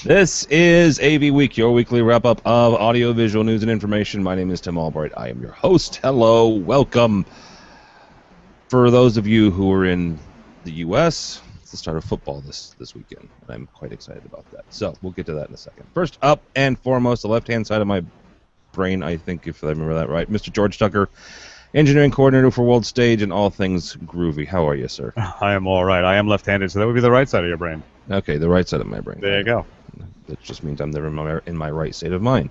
This is AVWeek, your weekly wrap-up of audio-visual news and information. My name is Tim Albright. I am your host. Hello, welcome. For those of you who are in the U.S., it's the start of football this weekend, and I'm quite excited about that. So we'll get to that in a second. First up and foremost, the left-hand side of my brain, I think, if I remember that right, Mr. George Tucker, engineering coordinator for World Stage and all things groovy. How are you, sir? I am all right. I am left-handed, so that would be the right side of your brain. Okay, the right side of my brain. There you go. That just means I'm never in my right state of mind.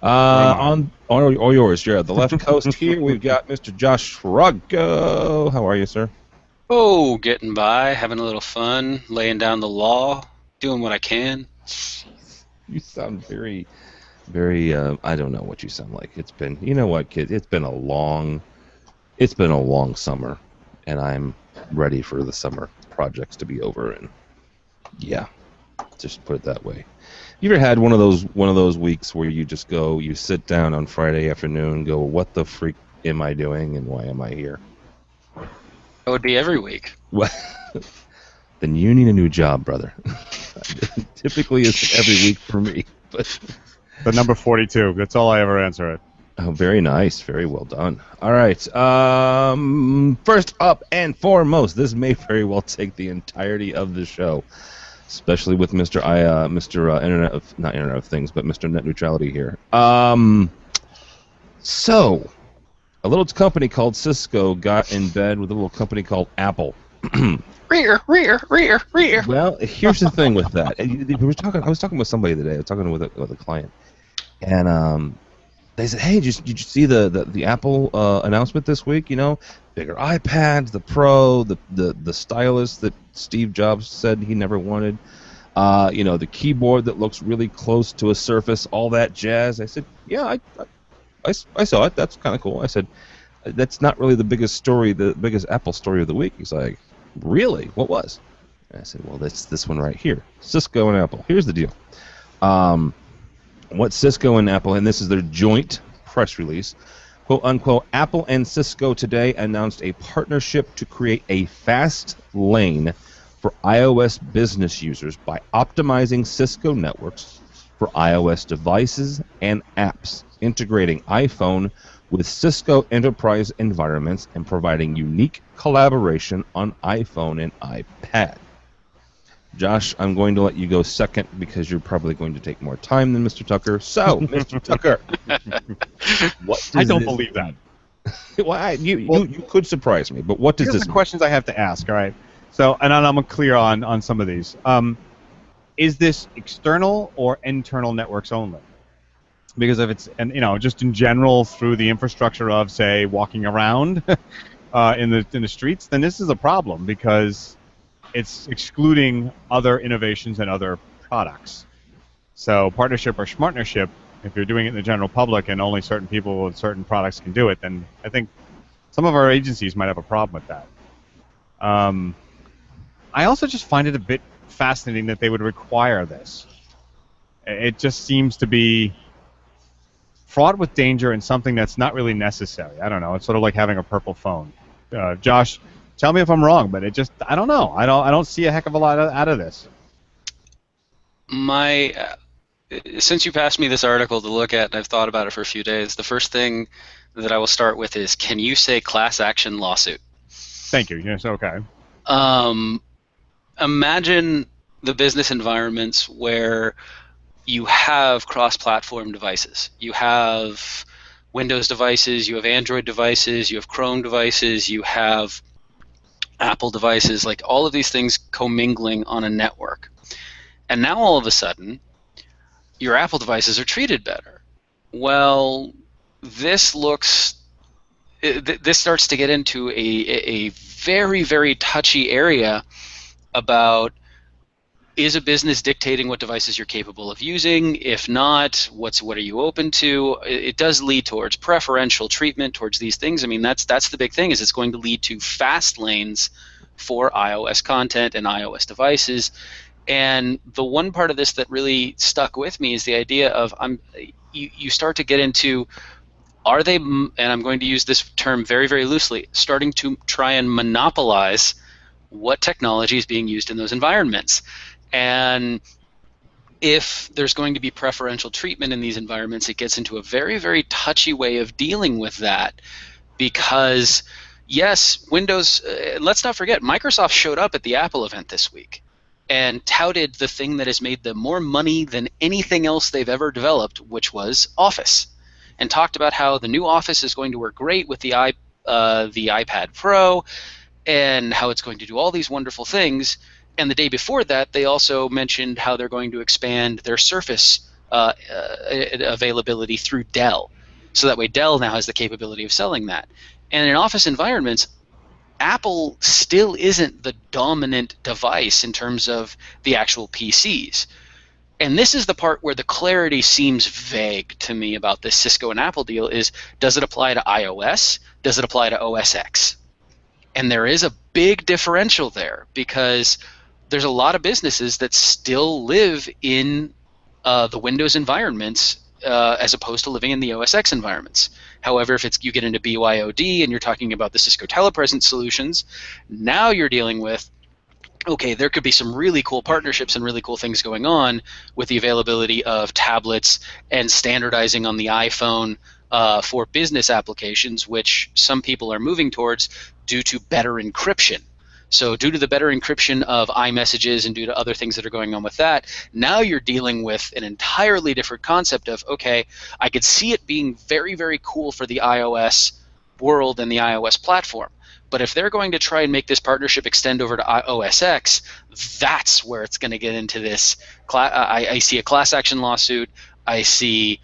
On yours, yeah. The left coast here, we've got Mr. Josh Ruggo. How are you, sir? Oh, getting by, having a little fun, laying down the law, doing what I can. You sound very, very. I don't know what you sound like. It's been, you know what, kid? It's been a long summer, and I'm ready for the summer projects to be over. And yeah, just put it that way. You ever had one of those weeks where you just go, you sit down on Friday afternoon, go, what the freak am I doing, and why am I here? That would be every week. Well, then you need a new job, brother. Typically, it's every week for me. But The number 42. That's all I ever answer it. oh, very nice, very well done. All right. First up and foremost, this may very well take the entirety of the show, especially with Mr. Internet of, not Internet of Things, but Mr. Net Neutrality here. So, a little company called Cisco got in bed with a little company called Apple. Rear. Well, here's the thing with that. I was talking with somebody today. I was talking with a client, and they said, "Hey, did you see the Apple announcement this week? You know, bigger iPads, the Pro, the stylus that Steve Jobs said he never wanted. You know, the keyboard that looks really close to a Surface, all that jazz." I said, "Yeah, I saw it. That's kind of cool." I said, "That's not really the biggest story, the biggest Apple story of the week." He's like, "Really? What was?" And I said, "Well, that's this one right here, Cisco and Apple. Here's the deal. What Cisco and Apple, and this is their joint press release, quote unquote, Apple and Cisco today announced a partnership to create a fast lane for iOS business users by optimizing Cisco networks for iOS devices and apps, integrating iPhone with Cisco enterprise environments and providing unique collaboration on iPhone and iPad. Josh, I'm going to let you go second because you're probably going to take more time than Mr. Tucker. So, Mr. Tucker, I don't believe that. Well, you could surprise me, but what does Here's this the mean? questions I have to ask, all right? So, and I'm clear on some of these. Is this external or internal networks only? Because if it's, and just in general through the infrastructure of, say, walking around in the streets, then this is a problem because it's excluding other innovations and other products. So partnership or smartnership, if you're doing it in the general public and only certain people with certain products can do it, then I think some of our agencies might have a problem with that. I also just find it a bit fascinating that they would require this. It just seems to be fraught with danger and something that's not really necessary. I don't know. It's sort of like having a purple phone. Josh, tell me if I'm wrong, but I don't know. I don't see a heck of a lot out of this. Since you passed me this article to look at, and I've thought about it for a few days, the first thing that I will start with is, can you say class action lawsuit? Thank you. Yes, okay. Imagine the business environments where you have cross-platform devices. You have Windows devices, you have Android devices, you have Chrome devices, you have Apple devices, like all of these things commingling on a network. And now all of a sudden, your Apple devices are treated better. Well, this starts to get into a very, very touchy area about, is a business dictating what devices you're capable of using? If not, what are you open to? It does lead towards preferential treatment towards these things. I mean, that's the big thing, is it's going to lead to fast lanes for iOS content and iOS devices. And the one part of this that really stuck with me is the idea of you start to get into, are they, and I'm going to use this term very, very loosely, starting to try and monopolize what technology is being used in those environments. And if there's going to be preferential treatment in these environments, it gets into a very, very touchy way of dealing with that because, yes, Windows, let's not forget, Microsoft showed up at the Apple event this week and touted the thing that has made them more money than anything else they've ever developed, which was Office, and talked about how the new Office is going to work great with the iPad Pro and how it's going to do all these wonderful things. And the day before that, they also mentioned how they're going to expand their Surface availability through Dell. So that way Dell now has the capability of selling that. And in Office environments, Apple still isn't the dominant device in terms of the actual PCs. And this is the part where the clarity seems vague to me about this Cisco and Apple deal is, does it apply to iOS? Does it apply to OS X? And there is a big differential there because there's a lot of businesses that still live in the Windows environments as opposed to living in the OS X environments. However, if you get into BYOD and you're talking about the Cisco telepresence solutions, now you're dealing with, okay, there could be some really cool partnerships and really cool things going on with the availability of tablets and standardizing on the iPhone for business applications, which some people are moving towards due to better encryption. So due to the better encryption of iMessages and due to other things that are going on with that, now you're dealing with an entirely different concept of, okay, I could see it being very, very cool for the iOS world and the iOS platform. But if they're going to try and make this partnership extend over to OS X, that's where it's going to get into this. I see a class action lawsuit. I see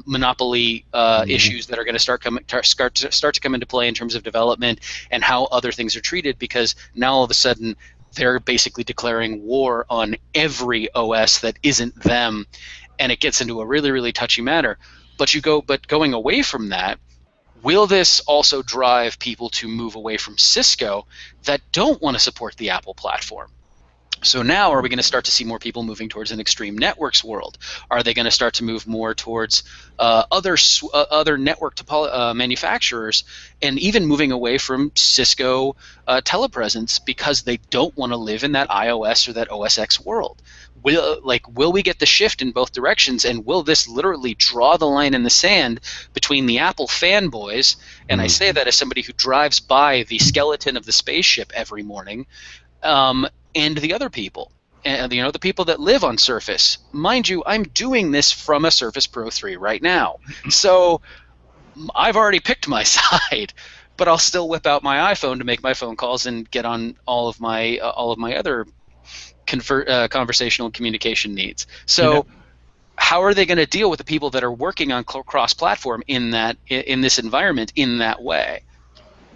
monopoly issues that are going to start to come into play in terms of development and how other things are treated, because now all of a sudden they're basically declaring war on every OS that isn't them, and it gets into a really, really touchy matter. But going away from that, will this also drive people to move away from Cisco that don't want to support the Apple platform? So now are we going to start to see more people moving towards an extreme networks world? Are they going to start to move more towards other network manufacturers, and even moving away from Cisco telepresence because they don't want to live in that iOS or that OS X world? Will we get the shift in both directions, and will this literally draw the line in the sand between the Apple fanboys, and I say that as somebody who drives by the skeleton of the spaceship every morning, and the other people, and the people that live on Surface? Mind you, I'm doing this from a Surface Pro 3 right now, so I've already picked my side, but I'll still whip out my iPhone to make my phone calls and get on all of my other conversational communication needs. So how are they going to deal with the people that are working on cross-platform in this environment in that way?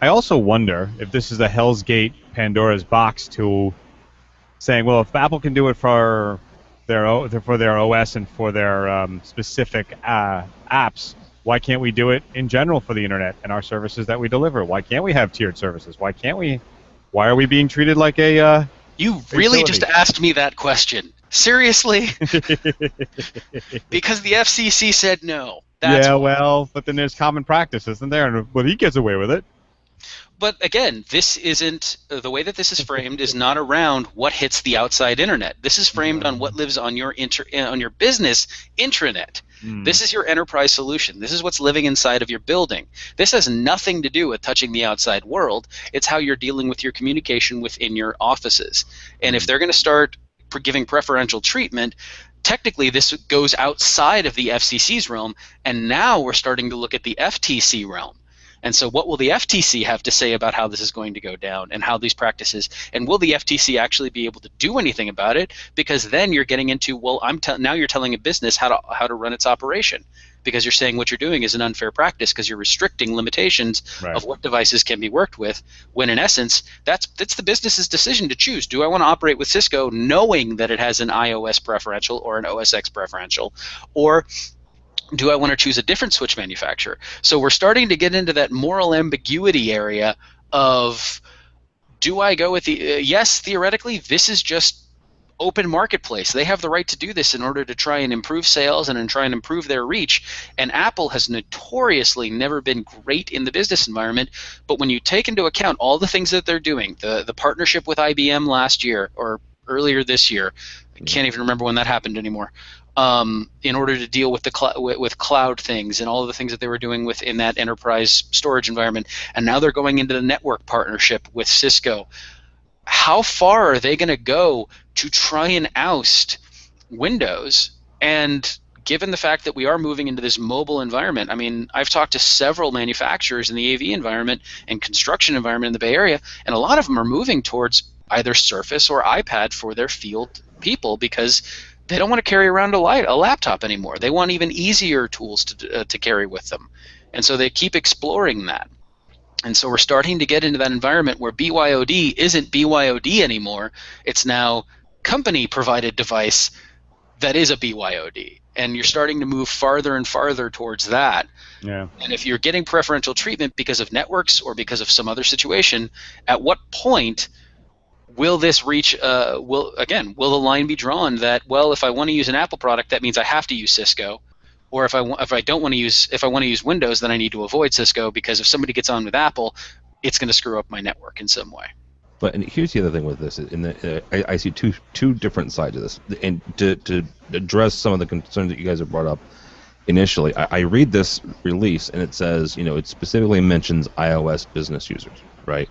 I also wonder if this is a Hell's Gate Pandora's box to saying, well, if Apple can do it for their OS and for their specific apps, why can't we do it in general for the internet and our services that we deliver? Why can't we have tiered services? Why are we being treated like a You really just asked me that question. Seriously? Because the FCC said no. That's why. Well, but then there's common practice, isn't there? But he gets away with it. But again, this isn't the way that this is framed is not around what hits the outside internet. This is framed on what lives on your business intranet. This is your enterprise solution. This is what's living inside of your building. This has nothing to do with touching the outside world. It's how you're dealing with your communication within your offices. And if they're going to start giving preferential treatment, technically this goes outside of the FCC's realm, and now we're starting to look at the FTC realm. And so what will the FTC have to say about how this is going to go down and how these practices, and will the FTC actually be able to do anything about it? Because then you're getting into, well, now you're telling a business how to run its operation, because you're saying what you're doing is an unfair practice because you're restricting limitations of what devices can be worked with, when in essence that's the business's decision to choose. Do I want to operate with Cisco knowing that it has an iOS preferential or an OS X preferential, or do I want to choose a different switch manufacturer? So we're starting to get into that moral ambiguity area of, do I go with the yes, theoretically this is just open marketplace. They have the right to do this in order to try and improve sales and try and improve their reach. And Apple has notoriously never been great in the business environment. But when you take into account all the things that they're doing, the partnership with IBM last year or earlier this year. I can't even remember when that happened anymore. In order to deal with the with cloud things and all of the things that they were doing within that enterprise storage environment, and now they're going into the network partnership with Cisco. How far are they going to go to try and oust Windows? And given the fact that we are moving into this mobile environment, I mean, I've talked to several manufacturers in the AV environment and construction environment in the Bay Area, and a lot of them are moving towards either Surface or iPad for their field people because they don't want to carry around a laptop anymore. They want even easier tools to carry with them. And so they keep exploring that. And so we're starting to get into that environment where BYOD isn't BYOD anymore. It's now company-provided device that is a BYOD. And you're starting to move farther and farther towards that. Yeah. And if you're getting preferential treatment because of networks or because of some other situation, at what point will this reach? Will the line be drawn that, well, if I want to use an Apple product, that means I have to use Cisco, or if I want to use Windows, then I need to avoid Cisco because if somebody gets on with Apple, it's going to screw up my network in some way. But and here's the other thing with this: I see two different sides of this, and to address some of the concerns that you guys have brought up initially, I read this release and it says, it specifically mentions iOS business users, right?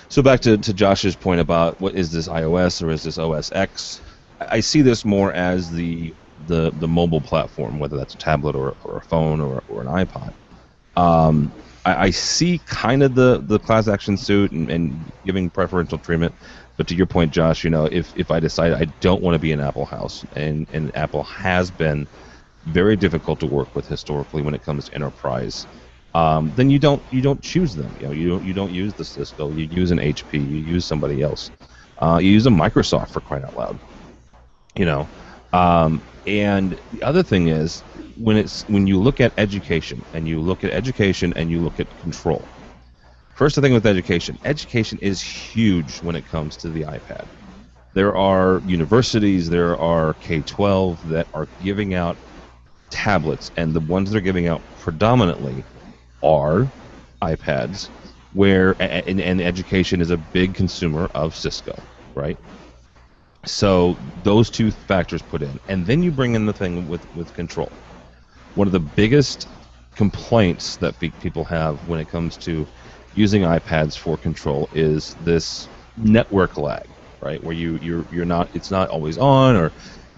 So back to Josh's point about what is this iOS or is this OS X? I see this more as the mobile platform, whether that's a tablet or a phone or an iPod. I see kind of the class action suit and giving preferential treatment, but to your point, Josh, if I decide I don't want to be an Apple house, and Apple has been very difficult to work with historically when it comes to enterprise, then you don't choose them. You don't use the Cisco. You use an HP. You use somebody else. You use a Microsoft, for crying out loud. And the other thing is when you look at education and you look at control. First, the thing with education is huge when it comes to the iPad. There are universities, there are K-12 that are giving out tablets, and the ones they're giving out predominantly are iPads, and education is a big consumer of Cisco, right? So those two factors put in, and then you bring in the thing with control. One of the biggest complaints that people have when it comes to using iPads for control is this network lag, right? Where it's not always on, or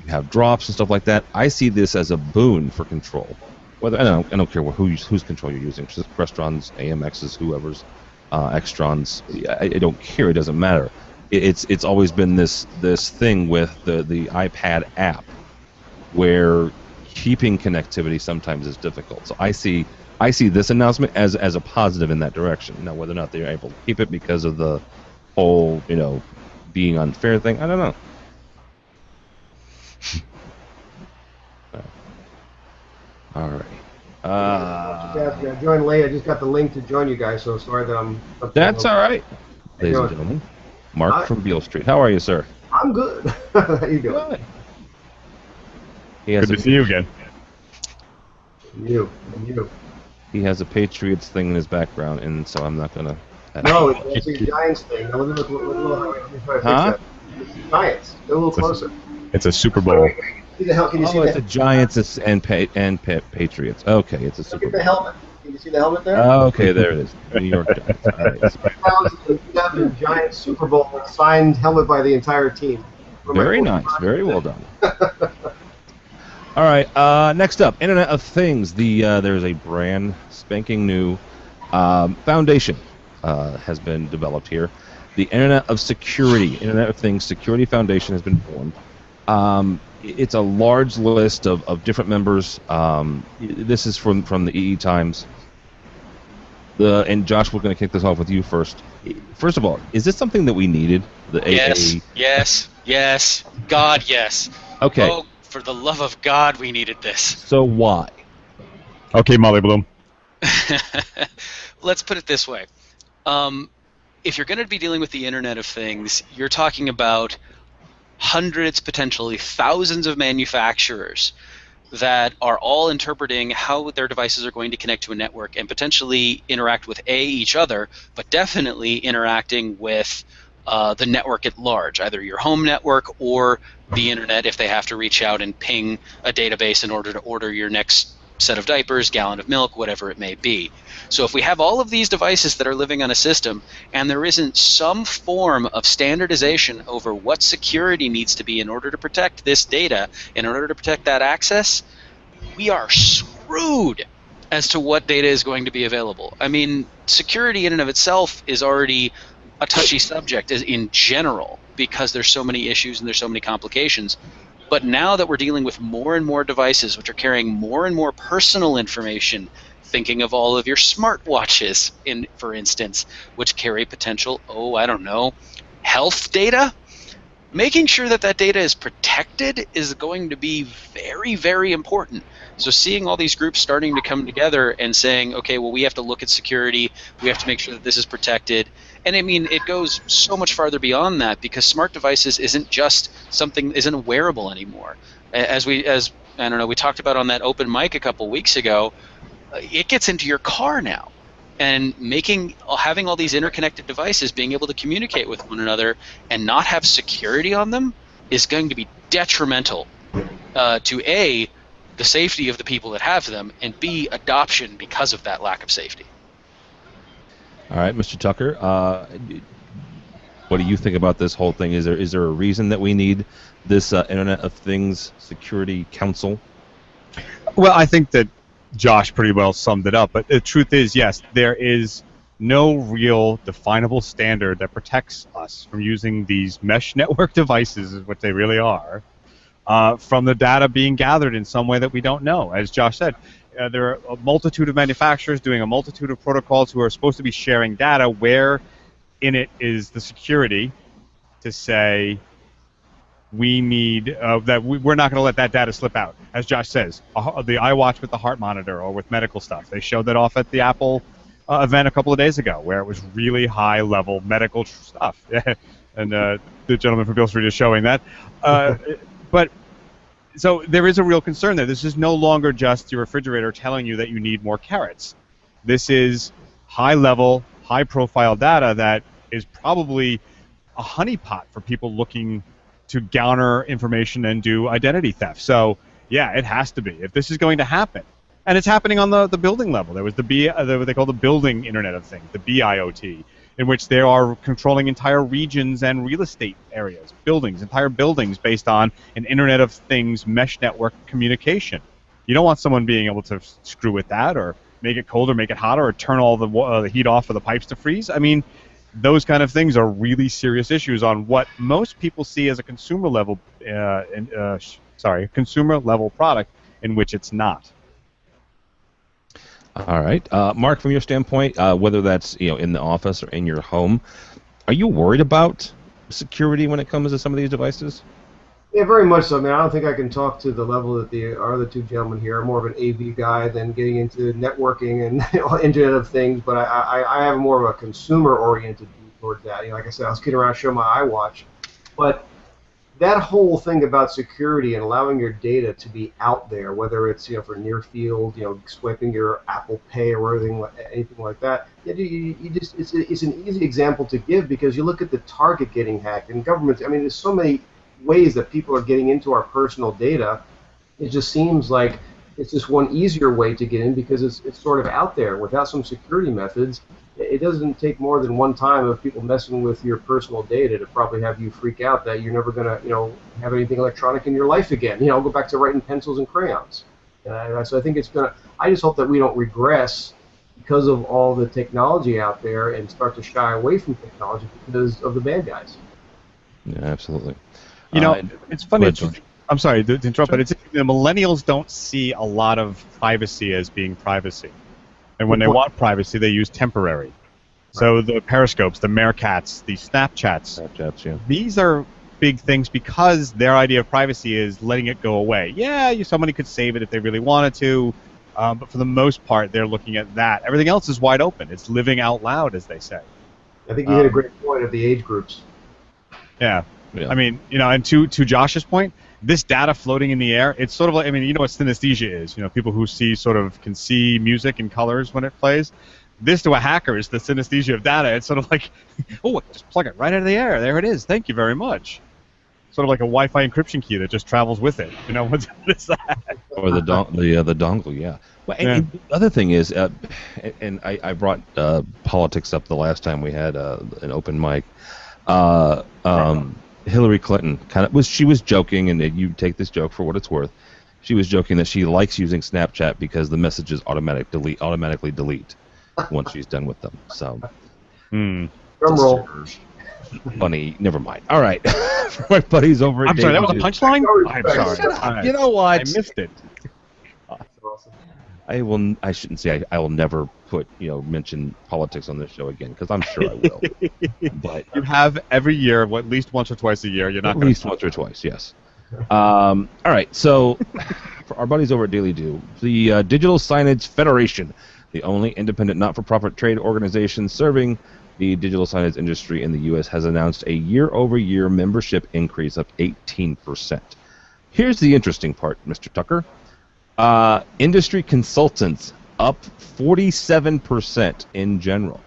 you have drops and stuff like that. I see this as a boon for control. Whether I don't care whose control you're using, Crestron's, AMX's, whoever's, Extron's. I don't care. It doesn't matter. It's always been this thing with the iPad app where keeping connectivity sometimes is difficult. So I see this announcement as a positive in that direction. Now, whether or not they're able to keep it because of the whole being unfair thing, I don't know. All right. I joined late. I just got the link to join you guys, so sorry that I'm. That's all right, ladies and gentlemen. Mark from Beale Street. How are you, sir? I'm good. How you doing? Good to see you again. You. He has a Patriots thing in his background, and so I'm not gonna. No, it's a Giants thing. Huh? It's Giants. They're a little closer. It's a Super Bowl. Can you see it's the Giants and Patriots. Okay, it's a Super Bowl. Look at the helmet. Can you see the helmet there? Okay, there it is. New York Giants. All right. The 2000 Giants Super Bowl signed helmet by the entire team. Very nice. Very well done. All right. Next up, Internet of Things. There's a brand spanking new foundation has been developed here. The Internet of Security, Internet of Things Security Foundation has been formed. It's a large list of different members. This is from the EE Times. And Josh, we're going to kick this off with you first. First of all, is this something that we needed? Yes. God, yes. Okay. Oh, for the love of God, we needed this. So why? Okay, Molly Bloom. Let's put it this way. If you're going to be dealing with the Internet of Things, you're talking about hundreds, potentially thousands of manufacturers that are all interpreting how their devices are going to connect to a network and potentially interact with each other, but definitely interacting with the network at large, either your home network or the internet if they have to reach out and ping a database in order to order your next set of diapers, gallon of milk, whatever it may be. So if we have all of these devices that are living on a system and there isn't some form of standardization over what security needs to be in order to protect this data, in order to protect that access, we are screwed as to what data is going to be available. I mean, security in and of itself is already a touchy subject in general because there's so many issues and there's so many complications. But now that we're dealing with more and more devices which are carrying more and more personal information, thinking of all of your smartwatches, for instance, which carry potential, health data, making sure that that data is protected is going to be very, very important. So seeing all these groups starting to come together and saying, okay, well, we have to look at security, we have to make sure that this is protected. And I mean, it goes so much farther beyond that because smart devices isn't a wearable anymore. As we talked about on that open mic a couple weeks ago, it gets into your car now. And having all these interconnected devices being able to communicate with one another and not have security on them is going to be detrimental to A, the safety of the people that have them, and B, adoption because of that lack of safety. All right, Mr. Tucker, what do you think about this whole thing? Is there a reason that we need this Internet of Things Security Council? Well, I think that Josh pretty well summed it up, but the truth is, yes, there is no real definable standard that protects us from using these mesh network devices, is what they really are, from the data being gathered in some way that we don't know. As Josh said, there are a multitude of manufacturers doing a multitude of protocols who are supposed to be sharing data. Where in it is the security to say we need we're not going to let that data slip out? As Josh says, the iWatch with the heart monitor or with medical stuff. They showed that off at the Apple event a couple of days ago, where it was really high-level medical stuff. And the gentleman from Beale Street is showing that. But so there is a real concern there. This is no longer just your refrigerator telling you that you need more carrots. This is high-level, high-profile data that is probably a honeypot for people looking to garner information and do identity theft. So, yeah, it has to be. If this is going to happen, and it's happening on the building level. There was what they call the building Internet of Things, the BIoT, in which they are controlling entire regions and real estate areas, entire buildings based on an Internet of Things mesh network communication. You don't want someone being able to screw with that or make it colder, make it hotter, or turn all the heat off for the pipes to freeze. I mean, those kind of things are really serious issues on what most people see as a consumer level, consumer level product, in which it's not. All right, Mark, from your standpoint, whether that's in the office or in your home, are you worried about security when it comes to some of these devices? Yeah, very much so. I mean, I don't think I can talk to the level that the other two gentlemen here. I'm more of an AV guy than getting into networking and Internet of Things. But I have more of a consumer-oriented view towards that. Like I said, I was getting around to show my iWatch, but that whole thing about security and allowing your data to be out there, whether it's for near field, swiping your Apple Pay or anything like that, it's an easy example to give because you look at the Target getting hacked and governments. I mean, there's so many ways that people are getting into our personal data. It just seems like it's just one easier way to get in because it's sort of out there without some security methods. It doesn't take more than one time of people messing with your personal data to probably have you freak out that you're never going to, have anything electronic in your life again. Go back to writing pencils and crayons. So I think it's going to. I just hope that we don't regress because of all the technology out there and start to shy away from technology because of the bad guys. Yeah, absolutely. It's funny. I'm sorry to interrupt, but the millennials don't see a lot of privacy as being privacy. And when they want privacy, they use temporary. Right. So the Periscopes, the Meerkats, the Snapchats, yeah. These are big things because their idea of privacy is letting it go away. Yeah, somebody could save it if they really wanted to, but for the most part, they're looking at that. Everything else is wide open. It's living out loud, as they say. I think you hit a great point of the age groups. Yeah. I mean, and to Josh's point, this data floating in the air, it's sort of like, what synesthesia is. People who can see music in colors when it plays. this to a hacker is the synesthesia of data. It's sort of like, oh, just plug it right out of the air. There it is. Thank you very much. Sort of like a Wi-Fi encryption key that just travels with it. You know, what is that? Or the dongle, yeah. Well, and the other thing is, and I brought politics up the last time we had an open mic. Hillary Clinton she was joking, and you take this joke for what it's worth. She was joking that she likes using Snapchat because the messages automatically delete once she's done with them. So, drum roll. Funny. Never mind. All right. For my buddies over at I'm sorry, that was a punchline? I'm sorry. You know what? I missed it. I shouldn't say I will never mention politics on this show again, because I'm sure I will. But you have every year, at least once or twice a year. You're not at least once or twice, yes. All right. So for our buddies over at Daily Do, the Digital Signage Federation, the only independent not-for-profit trade organization serving the digital signage industry in the U.S., has announced a year-over-year membership increase of 18%. Here's the interesting part, Mr. Tucker. Industry consultants up 47% in general.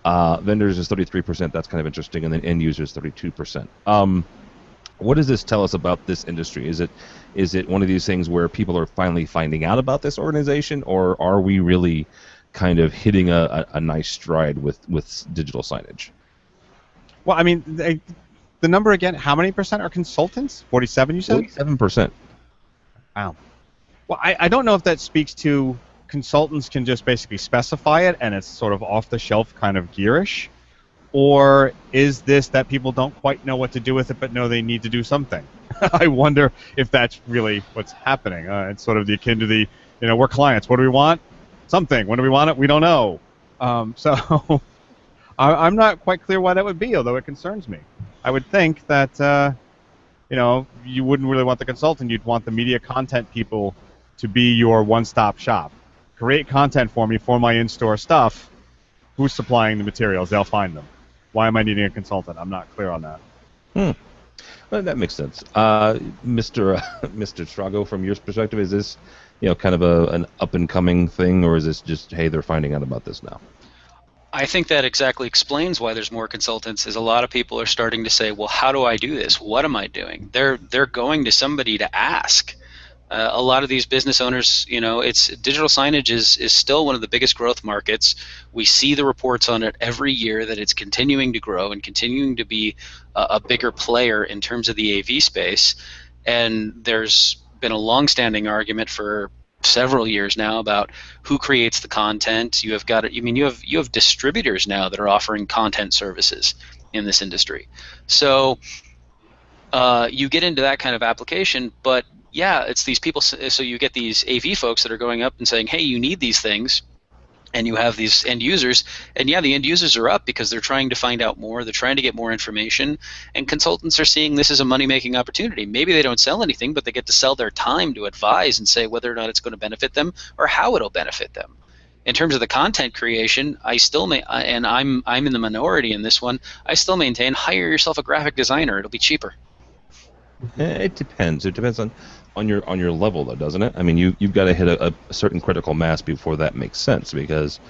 Vendors is 33%. That's kind of interesting, and then end users 32%. What does this tell us about this industry? Is it one of these things where people are finally finding out about this organization, or are we really kind of hitting a nice stride with digital signage? Well, I mean, the number again, how many percent are consultants? 47, you said? 47%. Wow. Well, I don't know if that speaks to consultants can just basically specify it and it's sort of off-the-shelf kind of gearish, or is this that people don't quite know what to do with it but know they need to do something? I wonder if that's really what's happening. It's sort of akin to the, we're clients. What do we want? Something. When do we want it? We don't know. So I'm not quite clear why that would be, although it concerns me. I would think that, you wouldn't really want the consultant. You'd want the media content people to be your one-stop shop. Create content for me for my in-store stuff. Who's supplying the materials? They'll find them. Why am I needing a consultant? I'm not clear on that. Well, that makes sense. Mr. Strago, from your perspective, is this kind of an up-and-coming thing, or is this just, hey, they're finding out about this now? I think that exactly explains why there's more consultants, is a lot of people are starting to say, well, how do I do this? What am I doing? They're going to somebody to ask. A lot of these business owners, it's digital signage is still one of the biggest growth markets. We see the reports on it every year that it's continuing to grow and continuing to be a bigger player in terms of the AV space. And there's been a long-standing argument for several years now about who creates the content. You have distributors now that are offering content services in this industry. So you get into that kind of application, but yeah, it's these people. So you get these AV folks that are going up and saying, hey, you need these things. And you have these end users, and yeah, the end users are up because they're trying to find out more, they're trying to get more information, and consultants are seeing this as a money-making opportunity. Maybe they don't sell anything, but they get to sell their time to advise and say whether or not it's going to benefit them or how it'll benefit them. In terms of the content creation, I still and I'm in the minority in this one, I still maintain hire yourself a graphic designer. It'll be cheaper. It depends. It depends on your level, though, doesn't it? I mean, you've got to hit a certain critical mass before that makes sense, because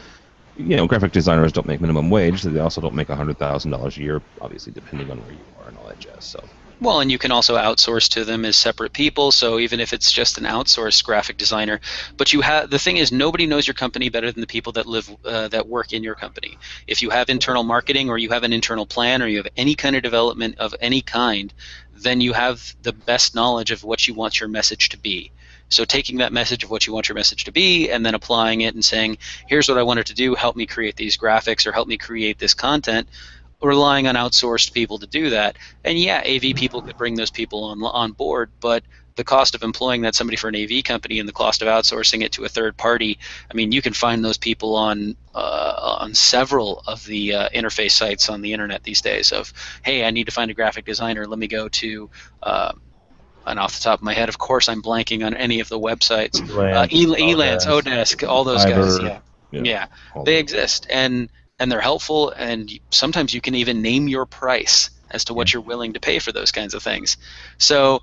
graphic designers don't make minimum wage, so they also don't make $100,000 a year, obviously, depending on where you are and all that jazz. So. Well, and you can also outsource to them as separate people. So even if it's just an outsourced graphic designer, but the thing is, nobody knows your company better than the people that work in your company. If you have internal marketing, or you have an internal plan, or you have any kind of development of any kind, then you have the best knowledge of what you want your message to be. So taking that message of what you want your message to be and then applying it and saying, here's what I want it to do, help me create these graphics or help me create this content, relying on outsourced people to do that. And yeah, AV people could bring those people on board, but the cost of employing somebody for an AV company and the cost of outsourcing it to a third party, I mean, you can find those people on several of the interface sites on the internet these days of, hey, I need to find a graphic designer. Let me go to, and off the top of my head, of course, I'm blanking on any of the websites. Elance, Odesk, all those guys. Yeah, they exist. And they're helpful, and sometimes you can even name your price as to what you're willing to pay for those kinds of things. So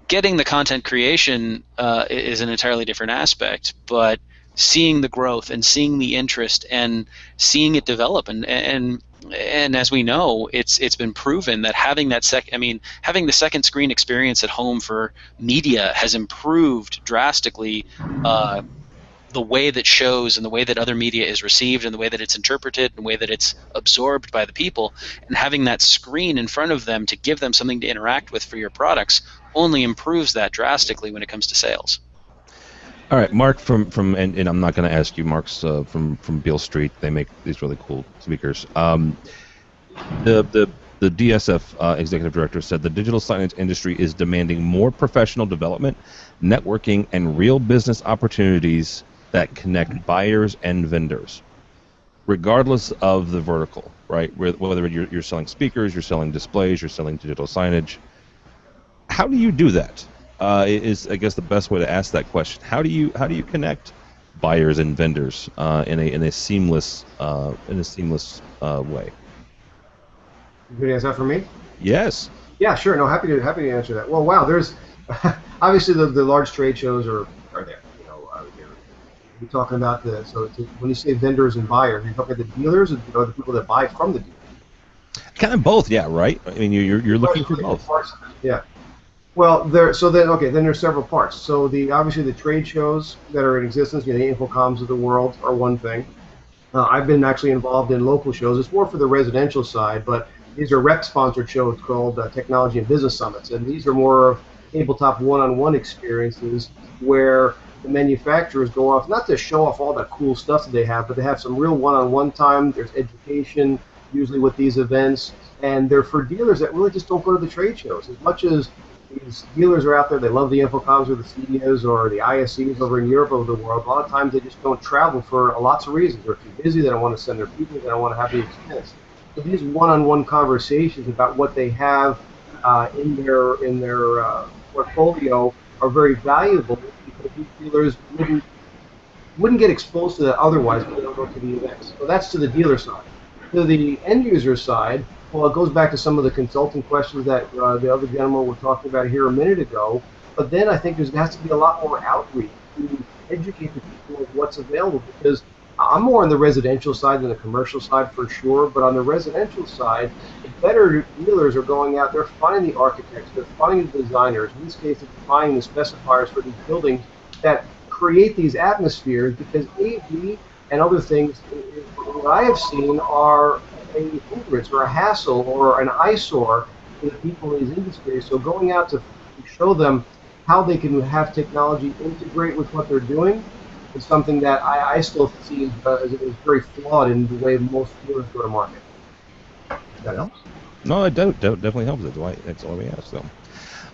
getting the content creation is an entirely different aspect, but seeing the growth and seeing the interest and seeing it develop, and as we know, it's been proven that having having the second screen experience at home for media has improved drastically the way that shows and the way that other media is received and the way that it's interpreted and the way that it's absorbed by the people. And having that screen in front of them to give them something to interact with for your products only improves that drastically when it comes to sales. All right, Mark and I'm not going to ask you. Mark's from Beale Street. They make these really cool speakers. The DSF executive director said the digital signage industry is demanding more professional development, networking, and real business opportunities that connect buyers and vendors, regardless of the vertical, right? Whether you're selling speakers, you're selling displays, you're selling digital signage. How do you do that? Is I guess the best way to ask that question. How do you connect buyers and vendors in a seamless way? You gonna answer that for me? Yes. Yeah, sure. No, happy to answer that. Well, wow, there's obviously the large trade shows are there. You're talking about when you say vendors and buyers, you're talking about the dealers or the people that buy from the dealers? Kind of both, yeah, right? I mean, you're looking for both. Yeah. Well, then there's several parts. So obviously the trade shows that are in existence, the Infocoms of the world are one thing. I've been actually involved in local shows. It's more for the residential side, but these are rep-sponsored shows called Technology and Business Summits, and these are more of tabletop one-on-one experiences where the manufacturers go off, not to show off all the cool stuff that they have, but they have some real one-on-one time. There's education, usually with these events, and they're for dealers that really just don't go to the trade shows. As much as these dealers are out there, they love the Infocoms or the CEOs or the ISCs over in Europe over the world. A lot of times they just don't travel for lots of reasons. They're too busy, they don't want to send their people, they don't want to have the expense. So these one-on-one conversations about what they have in their portfolio are very valuable because these dealers wouldn't get exposed to that otherwise if they don't go to the events. So that's to the dealer side. To the end user side, well, it goes back to some of the consulting questions that the other gentlemen were talking about here a minute ago. But then I think there has to be a lot more outreach to educate the people of what's available, because I'm more on the residential side than the commercial side for sure. But on the residential side, the better dealers are going out there, finding the architects, they're finding the designers, in this case, they're finding the specifiers for these buildings that create these atmospheres, because AV and other things, what I have seen, are a hindrance or a hassle or an eyesore to the people in these industries. So going out to show them how they can have technology integrate with what they're doing is something that I still see as very flawed in the way most dealers go to market. That helps? No, it definitely helps. That's why we asked them.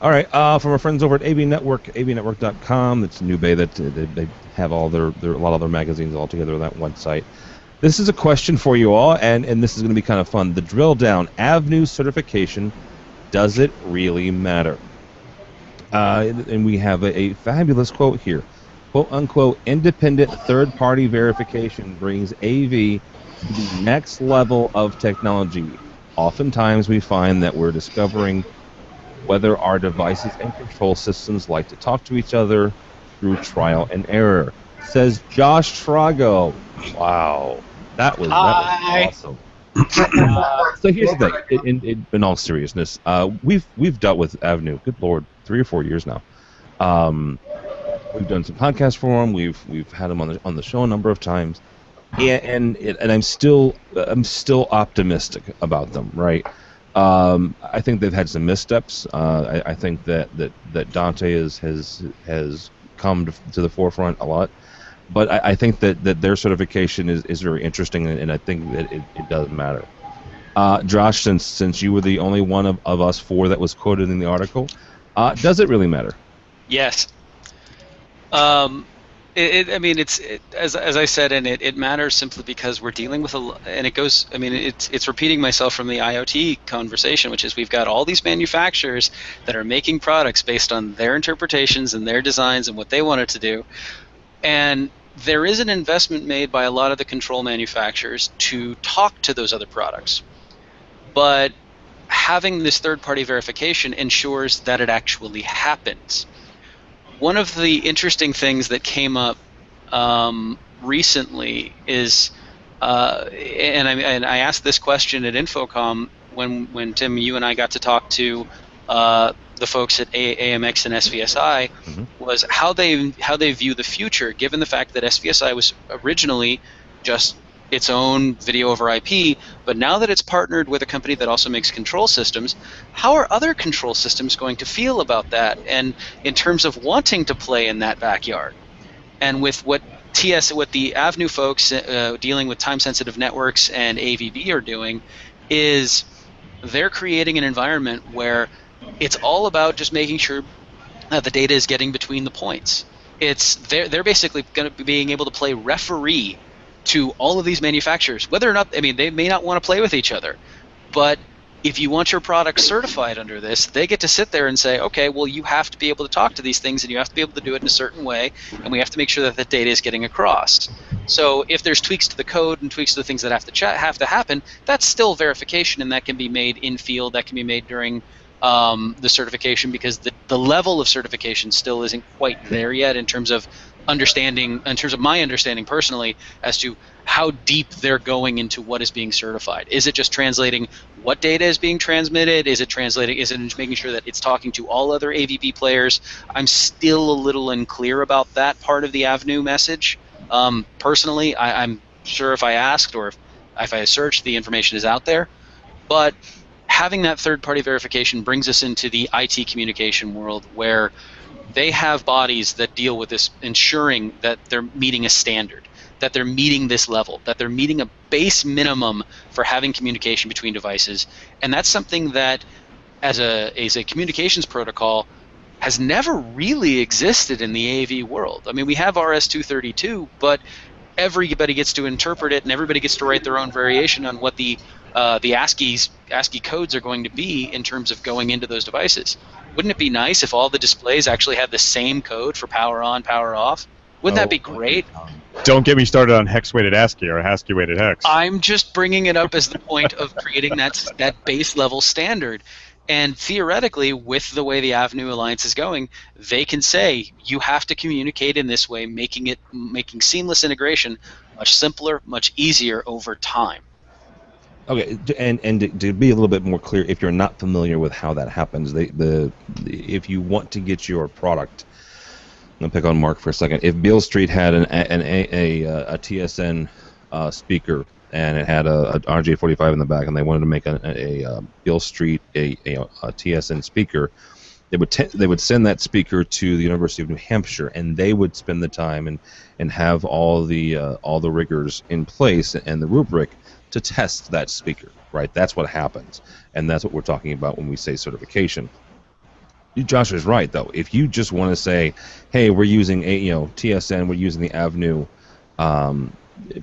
All right, from our friends over at AV Network, avnetwork.com. It's New Bay that they have all a lot of their magazines all together on that website. This is a question for you all, and this is going to be kind of fun. The drill down, AVNU certification, does it really matter? And we have a fabulous quote here. Quote unquote, independent third-party verification brings AV to the next level of technology. Oftentimes we find that we're discovering whether our devices and control systems like to talk to each other through trial and error. Says Josh Trago. Wow. That was awesome. So here's the thing. In all seriousness, we've dealt with AVNU. Good Lord, 3 or 4 years now. We've done some podcasts for them. We've had them on the show a number of times, and I'm still optimistic about them. Right. I think they've had some missteps. I think that Dante has come to the forefront a lot. But I think that their certification is very interesting, and I think that it does matter. Josh, since you were the only one of us 4 that was quoted in the article, does it really matter? Yes. As I said, and it matters simply because we're dealing with it's repeating myself from the IoT conversation, which is we've got all these manufacturers that are making products based on their interpretations and their designs and what they wanted to do, and there is an investment made by a lot of the control manufacturers to talk to those other products, but having this third-party verification ensures that it actually happens. One of the interesting things that came up recently is, and I asked this question at Infocom when Tim, you and I got to talk to the folks at AMX and SVSI, was how they view the future, given the fact that SVSI was originally just its own video over IP, but now that it's partnered with a company that also makes control systems, how are other control systems going to feel about that? And in terms of wanting to play in that backyard, and with what the AVNU folks dealing with time-sensitive networks and AVB are doing, is they're creating an environment where it's all about just making sure that the data is getting between the points. They're basically going to be being able to play referee to all of these manufacturers, whether or not, I mean, they may not want to play with each other, but if you want your product certified under this, they get to sit there and say, okay, well, you have to be able to talk to these things, and you have to be able to do it in a certain way, and we have to make sure that the data is getting across. So if there's tweaks to the code and tweaks to the things that have to happen, that's still verification, and that can be made in field, that can be made during the certification, because the level of certification still isn't quite there yet in terms of understanding, in terms of my understanding personally, as to how deep they're going into what is being certified. Is it just translating what data is being transmitted? Is it making sure that it's talking to all other AVB players? I'm still a little unclear about that part of the AVNU message. Personally, I'm sure if I asked or if I searched, the information is out there. But having that third-party verification brings us into the IT communication world, where they have bodies that deal with this, ensuring that they're meeting a standard, that they're meeting this level, that they're meeting a base minimum for having communication between devices. And that's something that, as a communications protocol, has never really existed in the AV world. I mean, we have RS-232, but everybody gets to interpret it, and everybody gets to write their own variation on what the ASCII codes are going to be in terms of going into those devices. Wouldn't it be nice if all the displays actually had the same code for power on, power off? Wouldn't that be great? Don't get me started on hex-weighted ASCII or ASCII-weighted hex. I'm just bringing it up as the point of creating that base level standard. And theoretically, with the way the AVNU Alliance is going, they can say, you have to communicate in this way, making seamless integration much simpler, much easier over time. Okay, and to be a little bit more clear, if you're not familiar with how that happens, if you want to get your product, I'm gonna pick on Mark for a second. If Beale Street had a TSN speaker and it had a RJ45 in the back, and they wanted to make a Beale Street a TSN speaker, they would send that speaker to the University of New Hampshire, and they would spend the time and have all the rigors in place and the rubric to test that speaker, right? That's what happens, and that's what we're talking about when we say certification. Josh is right, though. If you just want to say, "Hey, we're using TSN, we're using the AVNU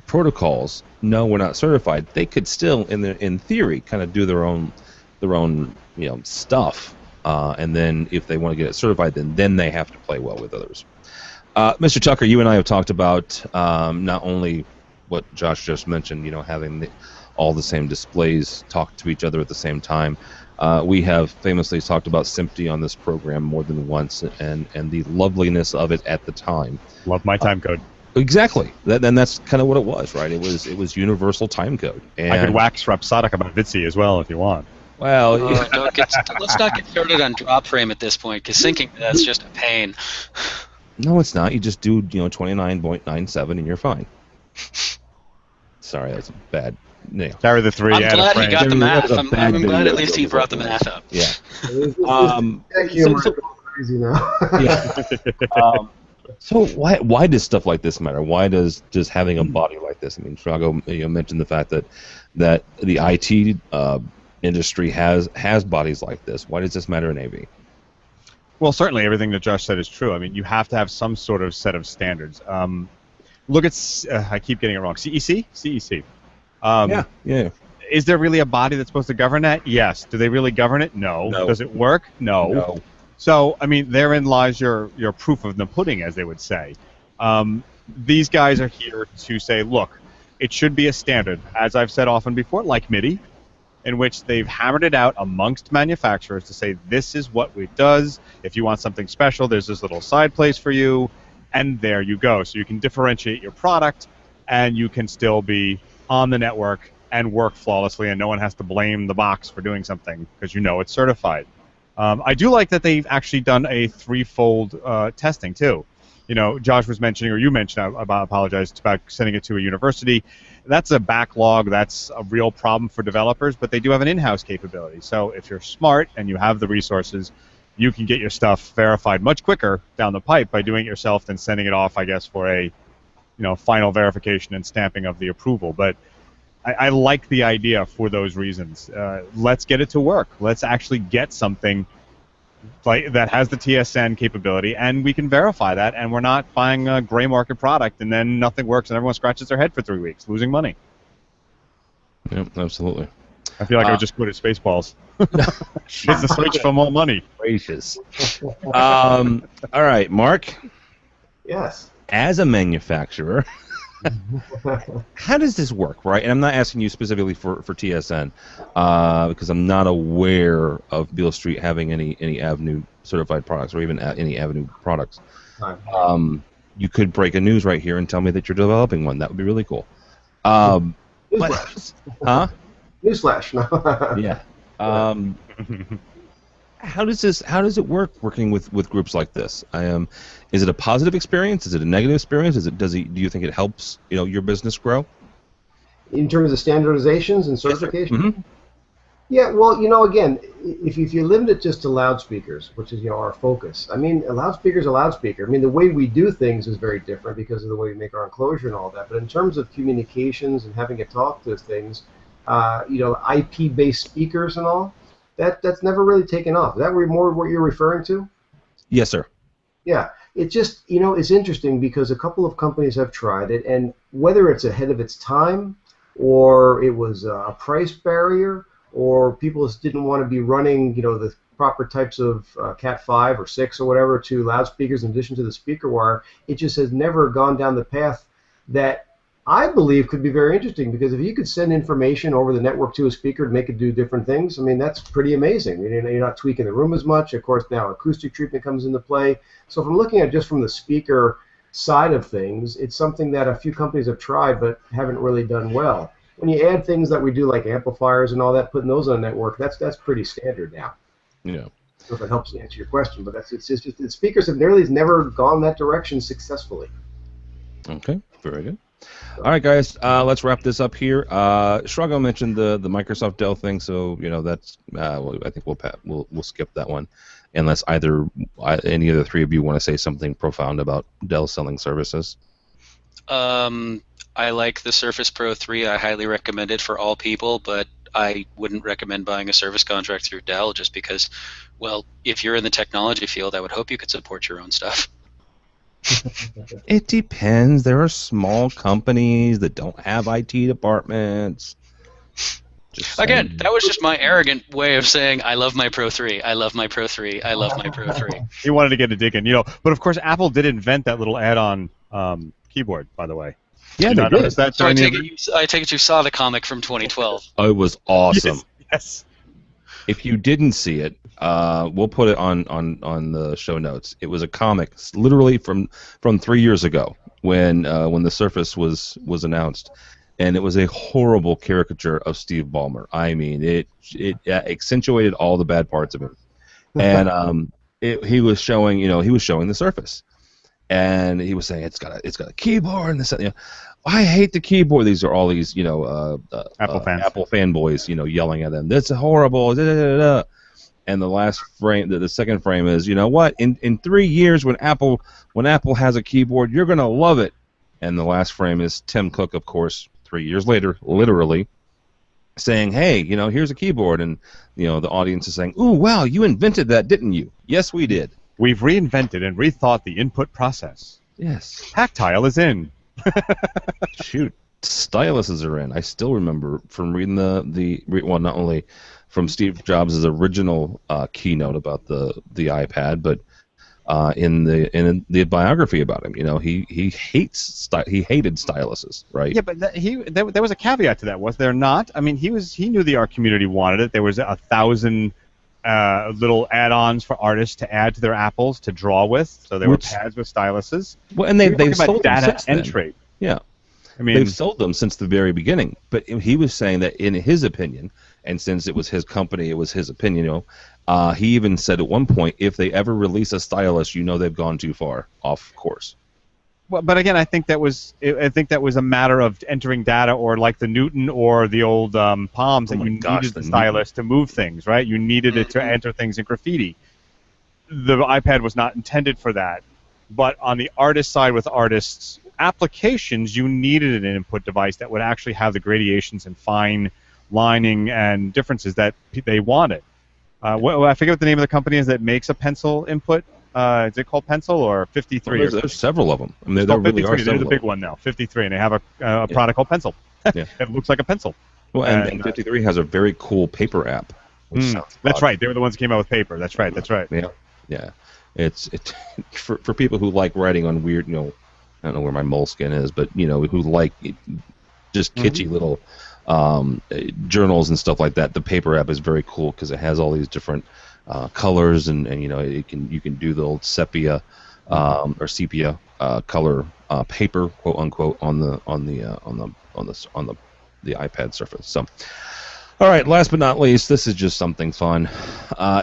protocols," no, we're not certified. They could still, in theory, kind of do their own stuff, and then if they want to get it certified, then they have to play well with others. Mr. Tucker, you and I have talked about not only what Josh just mentioned, having all the same displays talk to each other at the same time. We have famously talked about SMPTE on this program more than once, and the loveliness of it at the time. Love my time code. Exactly. That's kind of what it was, right? It was universal time code. And I could wax rhapsodic about Vitsi as well if you want. Well, let's not get started on drop frame at this point, because syncing that's just a pain. No, it's not. You just do 29.97 and you're fine. Sorry, that's bad. No. Carry the 3. I'm glad he got the math. That was a bad I'm glad at video. least he brought the math up. Yeah. Crazy now. Yeah. So why does stuff like this matter? Why does just having a body like this? I mean, Frago, mentioned the fact that the IT industry has bodies like this. Why does this matter in AV? Well, certainly everything that Josh said is true. I mean, you have to have some sort of set of standards. Look at, I keep getting it wrong, CEC? CEC. Yeah. Is there really a body that's supposed to govern that? Yes. Do they really govern it? No. Does it work? No. So, I mean, therein lies your proof of the pudding, as they would say. These guys are here to say, look, it should be a standard, as I've said often before, like MIDI, in which they've hammered it out amongst manufacturers to say, this is what it does. If you want something special, there's this little side place for you. and there you go. So you can differentiate your product, and you can still be on the network and work flawlessly, and no one has to blame the box for doing something because you know it's certified. I do like that they've actually done a threefold testing too. You know, Josh was mentioning, or you mentioned, I apologize, about sending it to a university. That's a backlog. That's a real problem for developers, but they do have an in-house capability. So if you're smart and you have the resources, you can get your stuff verified much quicker down the pipe by doing it yourself than sending it off, I guess, for a final verification and stamping of the approval. But I like the idea for those reasons. Let's get it to work. Let's actually get something like that has the TSN capability, and we can verify that, and we're not buying a gray market product and then nothing works and everyone scratches their head for 3 weeks, losing money. Yep, absolutely. I feel like I would just quit at Spaceballs. It's the switch for more money. Gracious. All right, Mark. Yes. As a manufacturer, how does this work, right? And I'm not asking you specifically for TSN, because I'm not aware of Beale Street having any AVNU certified products or even any AVNU products. You could break a news right here and tell me that you're developing one. That would be really cool. Newsflash. Huh? Newsflash. No. Yeah. How does it work working with groups like this? Is it a positive experience? Is it a negative experience? Do you think it helps your business grow? In terms of standardizations and certification? Mm-hmm. Yeah, well, again, if you limit it just to loudspeakers, which is our focus. I mean, a loudspeaker is a loudspeaker. I mean, the way we do things is very different because of the way we make our enclosure and all that. But in terms of communications and having to talk to things, IP-based speakers and all, that's never really taken off. Is that more what you're referring to? Yes, sir. Yeah, it just, it's interesting because a couple of companies have tried it, and whether it's ahead of its time or it was a price barrier or people just didn't want to be running, the proper types of Cat 5 or 6 or whatever to loudspeakers in addition to the speaker wire, it just has never gone down the path that I believe could be very interesting, because if you could send information over the network to a speaker to make it do different things, I mean, that's pretty amazing. You're not tweaking the room as much. Of course, now acoustic treatment comes into play. So if I'm looking at just from the speaker side of things, it's something that a few companies have tried but haven't really done well. When you add things that we do like amplifiers and all that, putting those on a network, that's pretty standard now. Yeah. So if it helps to answer your question, but it's just the speakers have never gone that direction successfully. Okay, very good. All right, guys, let's wrap this up here. Shrugo mentioned the Microsoft Dell thing, so that's I think we'll skip that one, unless any of the three of you want to say something profound about Dell selling services. I like the Surface Pro 3. I highly recommend it for all people, but I wouldn't recommend buying a service contract through Dell just because, well, if you're in the technology field, I would hope you could support your own stuff. It depends. There are small companies that don't have IT departments. Again, that was just my arrogant way of saying I love my Pro 3. I love my Pro 3. I love my Pro 3. He wanted to get a dig in, But of course, Apple did invent that little add-on keyboard, by the way. Yeah, they did. So I take it you saw the comic from 2012. Oh, it was awesome. Yes. If you didn't see it, we'll put it on the show notes. It was a comic, literally from 3 years ago when the Surface was announced, and it was a horrible caricature of Steve Ballmer. I mean, it accentuated all the bad parts of him, and he was showing the Surface, and he was saying it's got a keyboard and this. I hate the keyboard. These are all these Apple fanboys, yelling at them. That's horrible. Da, da, da, da. And the last frame, the second frame is, what? In 3 years, when Apple has a keyboard, you're gonna love it. And the last frame is Tim Cook, of course, 3 years later, literally saying, "Hey, here's a keyboard," and the audience is saying, "Ooh, wow, you invented that, didn't you?" Yes, we did. We've reinvented and rethought the input process. Yes. Tactile is in. Shoot, styluses are in. I still remember from reading well, not only from Steve Jobs' original keynote about the iPad, but in the biography about him, he hated styluses, right? Yeah, but there was a caveat to that, was there not? I mean, he knew the art community wanted it. There was 1,000 little add-ons for artists to add to their apples to draw with. So there were pads with styluses. Well, and they've sold them data since then. entry. Yeah. I mean, they've sold them since the very beginning. But he was saying that in his opinion, and since it was his company, it was his opinion, he even said at one point, if they ever release a stylus, they've gone too far off course. Well, but again, I think that was a matter of entering data, or like the Newton or the old Palms, that you needed the stylus to move things, right? You needed it to enter things in graffiti. The iPad was not intended for that. But on the artist side, with artists' applications, you needed an input device that would actually have the gradations and fine lining and differences that they wanted. I forget what the name of the company is that makes a pencil input. Is it called Pencil or 53? Well, there's several of them. I mean, there really are several. They're the big one now, 53, and they have a product called Pencil. Yeah. It looks like a pencil. Well, and 53 has a very cool paper app. That's right. They were the ones that came out with paper. That's right. Yeah. It's for people who like writing on weird, I don't know where my moleskin is, but who like just kitschy little journals and stuff like that. The paper app is very cool because it has all these different colors, and you can do the old sepia or sepia color paper, quote unquote, on the iPad Surface. So, all right, last but not least, this is just something fun.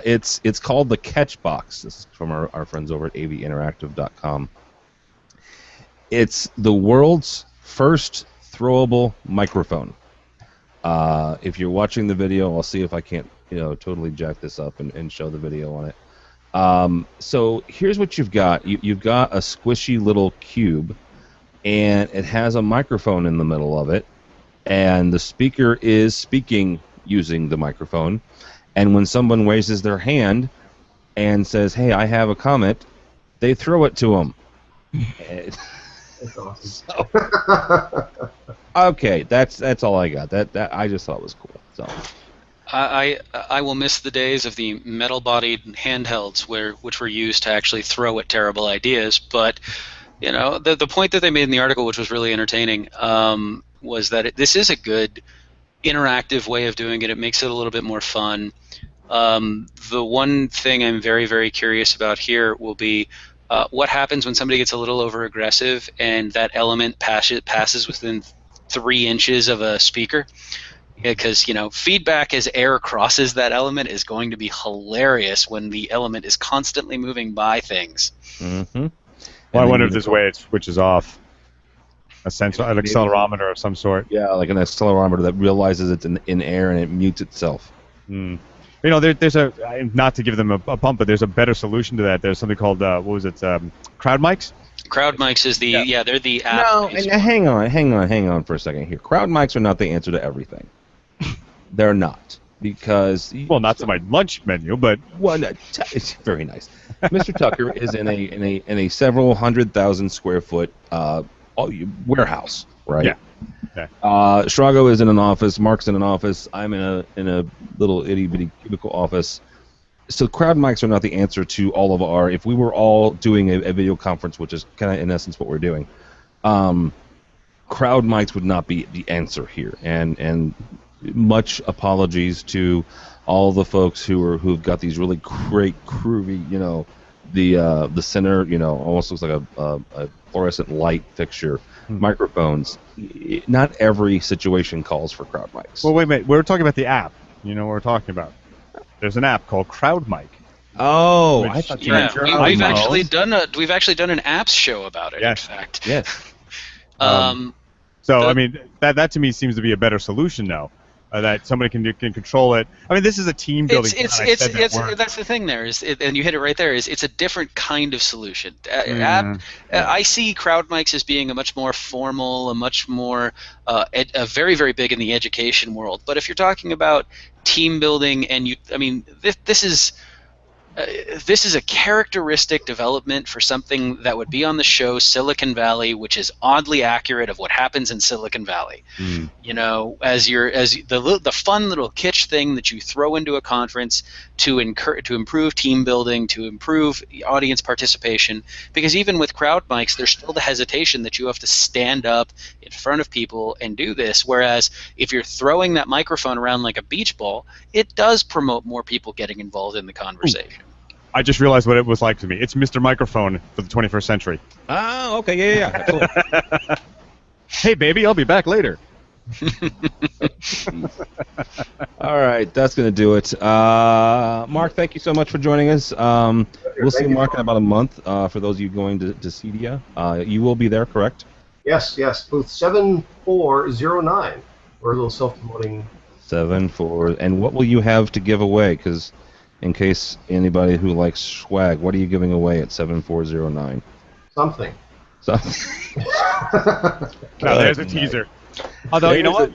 It's called the Catchbox. This is from our friends over at AVinteractive.com. It's the world's first throwable microphone. If you're watching the video, I'll see if I can't totally jack this up and show the video on it. So here's what you've got. You've got a squishy little cube, and it has a microphone in the middle of it, and the speaker is speaking using the microphone. And when someone raises their hand and says, "Hey, I have a comment," they throw it to them. That's awesome. Okay, that's all I got. That I just thought was cool. So. I will miss the days of the metal-bodied handhelds which were used to actually throw at terrible ideas. But the point that they made in the article, which was really entertaining, was that this is a good interactive way of doing it. It makes it a little bit more fun. The one thing I'm very, very curious about here will be what happens when somebody gets a little over-aggressive and that element passes within 3 inches of a speaker. Because feedback as air crosses that element is going to be hilarious when the element is constantly moving by things. Mm-hmm. Well, I wonder if there's a way it switches off. An accelerometer of some sort. Yeah, like an accelerometer that realizes it's in air and it mutes itself. There's not to give them a pump, but there's a better solution to that. There's something called crowd mics. Crowd mics is they're the app. No, hang on for a second here. Crowd mics are not the answer to everything. They're not, because not to my lunch menu, but it's very nice. Mr. Tucker is in a several 100,000 square foot warehouse, right? Yeah. Shrago is in an office. Mark's in an office. I'm in a little itty bitty cubicle office. So crowd mics are not the answer to all of our. If we were all doing a video conference, which is kind of in essence what we're doing, crowd mics would not be the answer here. And much apologies to all the folks who've got these really great groovy, the center, almost looks like a fluorescent light fixture microphones. Not every situation calls for crowd mics. Well, wait a minute. We're talking about the app. You know what we're talking about. There's an app called Crowd Mic. Oh, I thought we've actually done an apps show about it. Yes. In fact. Yes. That to me seems to be a better solution now. That somebody can control it. I mean, this is a team building. That's the thing there and you hit it right there. It's a different kind of solution. I see crowd mics as being a much more formal, a much more a very, very big in the education world. But if you're talking about team building, and this is a characteristic development for something that would be on the show Silicon Valley, which is oddly accurate of what happens in Silicon Valley. As the fun little kitsch thing that you throw into a conference to improve team building, to improve audience participation. Because even with crowd mics, there's still the hesitation that you have to stand up in front of people and do this. Whereas if you're throwing that microphone around like a beach ball, it does promote more people getting involved in the conversation. I just realized what it was like to me. It's Mr. Microphone for the 21st century. Ah, okay, yeah. Absolutely. Hey, baby, I'll be back later. All right, that's going to do it. Mark, thank you so much for joining us. We'll see Mark in about a month. For those of you going to CEDIA, you will be there, correct? Yes, booth 7409. We're a little self-promoting. 74. And what will you have to give away? Because in case anybody who likes swag, what are you giving away at 7409? Something. Now there's a teaser. Although you know what,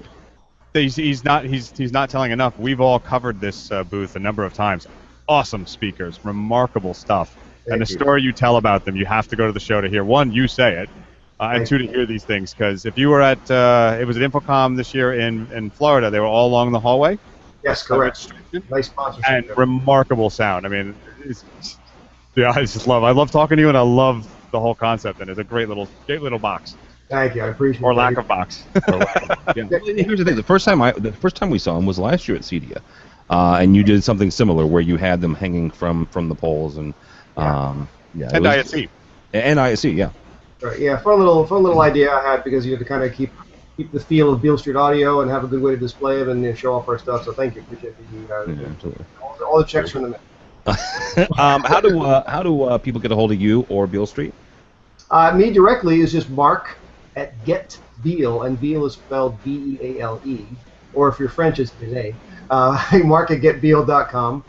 he's not telling enough. We've all covered this booth a number of times. Awesome speakers, remarkable stuff, and the story you tell about them, you have to go to the show to hear. One, you say it, and two, to hear these things. Because if you were at it was at Infocom this year in Florida, they were all along the hallway. Yes, correct. Nice sponsorship. And remarkable sound. I mean, I love talking to you, and I love the whole concept, and it's a great little box. Thank you, I appreciate it. Or lack of box. Yeah. Here's the thing: the first time we saw him was last year at CEDIA, and you did something similar where you had them hanging from the poles and and ISC. And ISC, yeah. Right, yeah, fun little idea I had because you had to kind of keep the feel of Beale Street Audio and have a good way to display it and show off our stuff. So thank you, appreciate you guys. Yeah, absolutely. All the checks from the net. How do people get a hold of you or Beale Street? Me directly is just Mark at GetBeale, and Beale is spelled B-E-A-L-E, or if you're French, it's Beale. Mark at getbeale.com.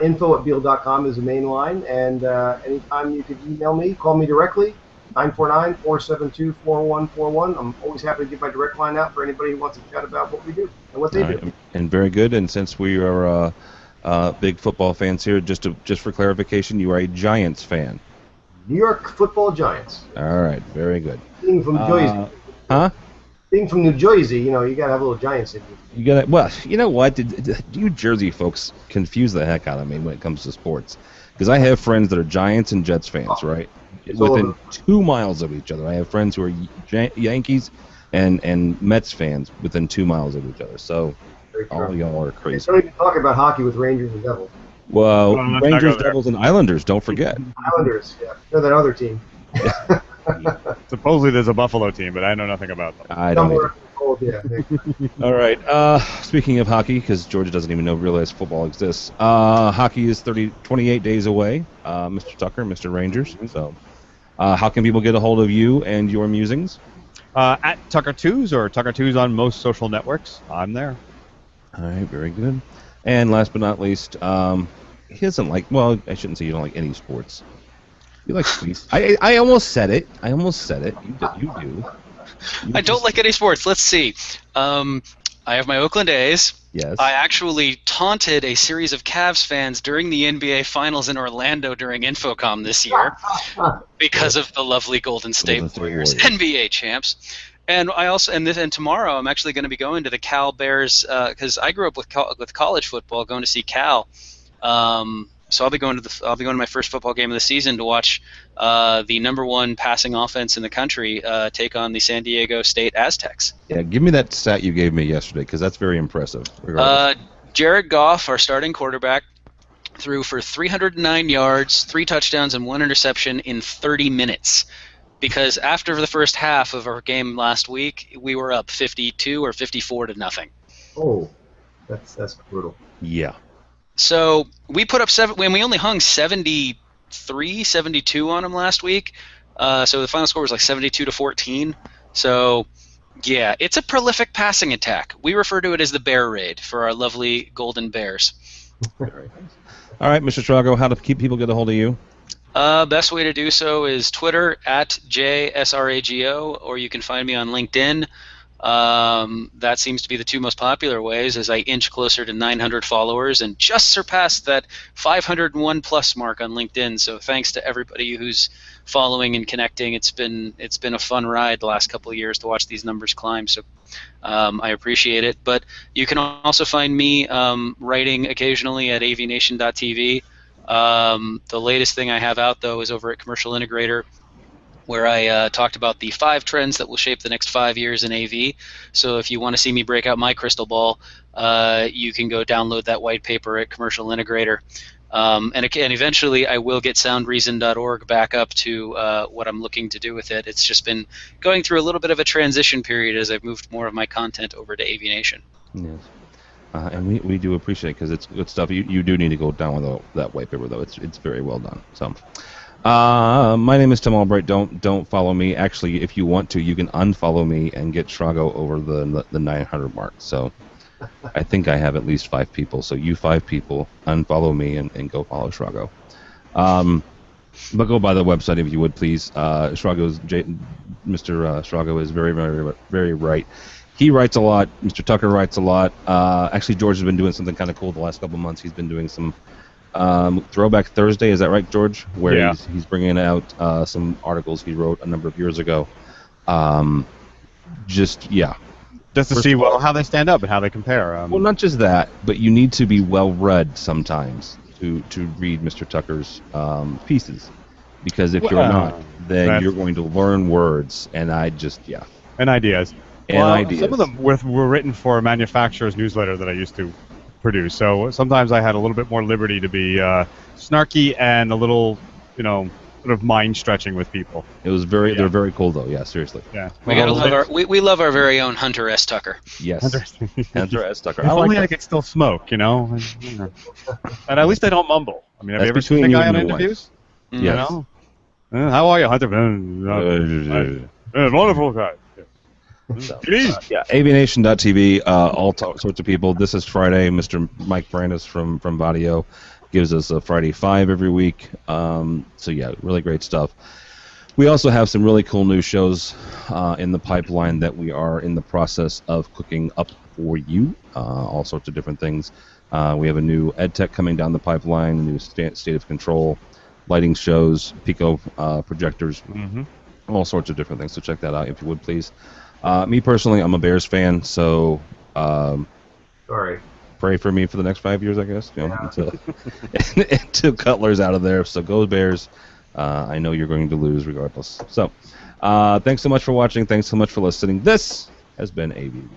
Info@beale.com is the main line, and anytime you can email me, call me directly, 949-472-4141. I'm always happy to give my direct line out for anybody who wants to chat about what we do and what they do. And very good, and since we are big football fans here, just for clarification, you are a Giants fan. New York Football Giants. All right, very good. Being from Jersey. Being from New Jersey, you gotta have a little Giants in you. Well, you know what? You Jersey folks confuse the heck out of me when it comes to sports, because I have friends that are Giants and Jets fans, right? Within 2 miles of each other. I have friends who are Yankees and Mets fans within 2 miles of each other. So all y'all are crazy. Don't even talk about hockey with Rangers and Devils. Well, Rangers, Devils, and Islanders, don't forget. Islanders, yeah. They're that other team. Supposedly there's a Buffalo team, but I know nothing about them. I don't either. Cold, yeah. All right. Speaking of hockey, because Georgia doesn't even realize football exists, hockey is 28 days away, Mr. Tucker, Mr. Rangers. So how can people get a hold of you and your musings? At Tucker2s or Tucker2s on most social networks. I'm there. All right, very good. And last but not least, he doesn't like, well, I shouldn't say you don't like any sports. You like squeeze. I almost said it. You do. I don't like any sports. Let's see. I have my Oakland A's. Yes. I actually taunted a series of Cavs fans during the NBA Finals in Orlando during Infocom this year because of the lovely Golden State Warriors, NBA champs. And I also and tomorrow I'm actually going to be going to the Cal Bears because I grew up with college football, going to see Cal. So I'll be going to my first football game of the season to watch the #1 passing offense in the country take on the San Diego State Aztecs. Yeah, give me that stat you gave me yesterday because that's very impressive. Jared Goff, our starting quarterback, threw for 309 yards, 3 touchdowns, and 1 interception in 30 minutes. Because after the first half of our game last week, we were up 52 or 54 to nothing. Oh, that's brutal. Yeah. So we put up when we only hung 73, 72 on them last week. So the final score was like 72 to 14. So yeah, it's a prolific passing attack. We refer to it as the Bear Raid for our lovely Golden Bears. All right, Mr. Trago, how do people get a hold of you? Best way to do so is Twitter at JSRAGO, or you can find me on LinkedIn. That seems to be the two most popular ways as I inch closer to 900 followers and just surpassed that 501 plus mark on LinkedIn. So thanks to everybody who's following and connecting. It's been a fun ride the last couple of years to watch these numbers climb. So I appreciate it. But you can also find me writing occasionally at avnation.tv. The latest thing I have out, though, is over at Commercial Integrator, where I talked about the 5 trends that will shape the next 5 years in AV. So if you want to see me break out my crystal ball, you can go download that white paper at Commercial Integrator. And eventually I will get soundreason.org back up to what I'm looking to do with it. It's just been going through a little bit of a transition period as I've moved more of my content over to AV Nation. Yes. And we do appreciate it because it's good stuff. You do need to go down with that white paper, though. It's very well done. So, my name is Tim Albright. Don't follow me. Actually, if you want to, you can unfollow me and get Shrago over the 900 mark. So, I think I have at least 5 people. So you 5 people unfollow me and go follow Shrago. But go by the website if you would, please. Mr. Shrago is very, very, very right. He writes a lot. Mr. Tucker writes a lot. Actually, George has been doing something kind of cool the last couple of months. He's been doing some Throwback Thursday. Is that right, George? Where he's bringing out some articles he wrote a number of years ago. Just to see how they stand up and how they compare. Well, not just that, but you need to be well read sometimes to read Mr. Tucker's pieces, because if you're not, then you're going to learn words and ideas. Some of them were written for a manufacturer's newsletter that I used to produce. So sometimes I had a little bit more liberty to be snarky and a little, sort of mind stretching with people. It was they're very cool though. Yeah, seriously. Yeah. We love our very own Hunter S. Tucker. Yes. Hunter S. Tucker. If only I could still smoke, And at least I don't mumble. I mean, have you ever seen a guy on interviews? Yes. How are you, Hunter? Wonderful guy. AVNation.tv, all sorts of people. This is Friday. Mr. Mike Brandis from Vadio gives us a Friday 5 every week. Really great stuff. We also have some really cool new shows in the pipeline that we are in the process of cooking up for you. All sorts of different things. We have a new EdTech coming down the pipeline, a new state of control, lighting shows, Pico projectors, all sorts of different things. So check that out if you would, please. Me personally, I'm a Bears fan, so pray for me for the next 5 years, I guess. Until Cutler's out of there. So go Bears. I know you're going to lose regardless. So thanks so much for watching. Thanks so much for listening. This has been AVWeek.